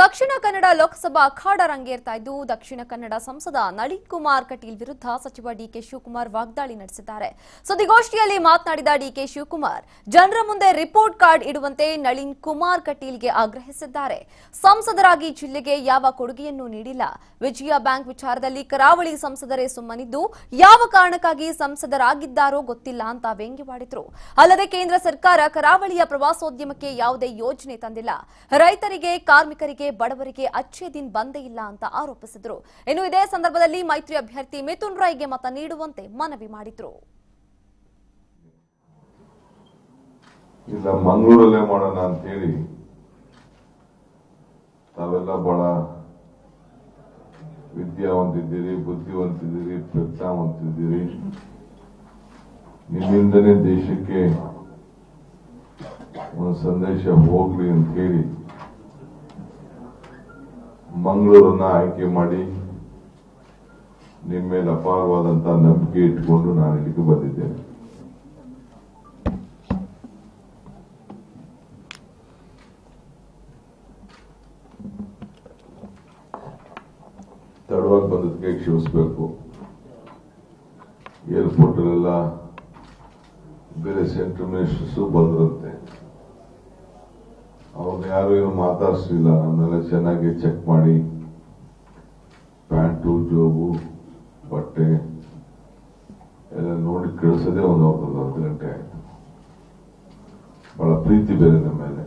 ದಕ್ಷಿಣ ಕನ್ನಡ ಲೋಕಸಭಾ ಅಖಾಡ ರಂಗೇರ್ತಾ ಇದ್ದು ದಕ್ಷಿಣ ಕನ್ನಡ ಸಂಸದ ನಳಿನ್ ಕುಮಾರ್ ಕಟೀಲ್ ವಿರುದ್ಧ ಸಚಿವ ಡಿಕೆ ಶಿವಕುಮಾರ್ ವಾಗ್ದಾಳಿ ನಡೆಸಿದ್ದಾರೆ. ಸುದ್ದಿಗೋಷ್ಠಿಯಲ್ಲಿ ಮಾತನಾಡಿದ ಡಿಕೆ ಶಿವಕುಮಾರ್ ಜನರ ಮುಂದೆ ರಿಪೋರ್ಟ್ ಕಾರ್ಡ್ ಇಡುವಂತೆ ನಳಿನ್ ಕುಮಾರ್ ಕಟೀಲ್ಗೆ ಆಗ್ರಹಿಸಿದ್ದಾರೆ. ಸಂಸದರಾಗಿ ಜಿಲ್ಲೆಗೆ ಯಾವ ಕೊಡುಗೆಯನ್ನೂ ನೀಡಿಲ್ಲ. ವಿಜಯ ಬ್ಯಾಂಕ್ ವಿಚಾರದಲ್ಲಿ ಕರಾವಳಿ ಸಂಸದರೇ ಸುಮ್ಮನಿದ್ದು ಯಾವ ಕಾರಣಕ್ಕಾಗಿ ಸಂಸದರಾಗಿದ್ದಾರೋ ಗೊತ್ತಿಲ್ಲ ಅಂತ ವ್ಯಂಗ್ಯವಾಡಿದ್ರು. ಅಲ್ಲದೆ ಕೇಂದ್ರ ಸರ್ಕಾರ ಕರಾವಳಿಯ ಪ್ರವಾಸೋದ್ಯಮಕ್ಕೆ ಯಾವುದೇ ಯೋಜನೆ ತಂದಿಲ್ಲ. ರೈತರಿಗೆ, ಕಾರ್ಮಿಕರಿಗೆ, ಬಡವರಿಗೆ ಅಚ್ಚೇ ದಿನ ಬಂದೇ ಇಲ್ಲ ಅಂತ ಆರೋಪಿಸಿದರು. ಇನ್ನು ಇದೇ ಸಂದರ್ಭದಲ್ಲಿ ಮೈತ್ರಿ ಅಭ್ಯರ್ಥಿ ಮಿಥುನ್ ರೈಗೆ ಮತ ನೀಡುವಂತೆ ಮನವಿ ಮಾಡಿದ್ರು. ಇಲ್ಲ ಮಂಗಳೂರಲ್ಲೇ ಮಾಡೋಣ ಅಂತ ಹೇಳಿ ತಾವೆಲ್ಲ ಬಹಳ ವಿದ್ಯಾವಂತಿದ್ದೀರಿ, ಬುದ್ಧಿವಂತಿದ್ದೀರಿ, ಪ್ರಜ್ಞಾವಂತಿದ್ದೀರಿ. ನಿಮ್ಮಿಂದನೇ ದೇಶಕ್ಕೆ ಒಂದು ಸಂದೇಶ ಹೋಗ್ಲಿ ಅಂತ ಹೇಳಿ ಮಂಗಳೂರನ್ನ ಆಯ್ಕೆ ಮಾಡಿ ನಿಮ್ಮ ಮೇಲೆ ಅಪಾರವಾದಂತಹ ನಂಬಿಕೆ ಇಟ್ಕೊಂಡು ನಾನು ಇಲ್ಲಿಗೆ ಬಂದಿದ್ದೇನೆ. ತಡವಾಗಿ ಬಂದದಕ್ಕೆ ಕ್ಷಮಿಸಬೇಕು. ಏರ್ಪೋರ್ಟ್ ಅಲ್ಲೆಲ್ಲ ಬೇರೆ ಸೆಂಟ್ರಲ್ ಮಿನಿಸ್ಟರ್ಸ್ ಬಂದ್ರಂತೆ, ಅವ್ರನ್ನ ಯಾರು ಏನು ಮಾತಾಡಿಸಲಿಲ್ಲ. ನಮ್ಮನ್ನೆಲ್ಲ ಚೆನ್ನಾಗಿ ಚೆಕ್ ಮಾಡಿ ಪ್ಯಾಂಟು, ಜೋಬು, ಬಟ್ಟೆ ಎಲ್ಲ ನೋಡಿ ಕಳಿಸೋದೇ ಒಂದು 40 ಗಂಟೆ ಆಯ್ತು. ಬಹಳ ಪ್ರೀತಿ ಬೇರೆ ನಮ್ಮ ಮೇಲೆ.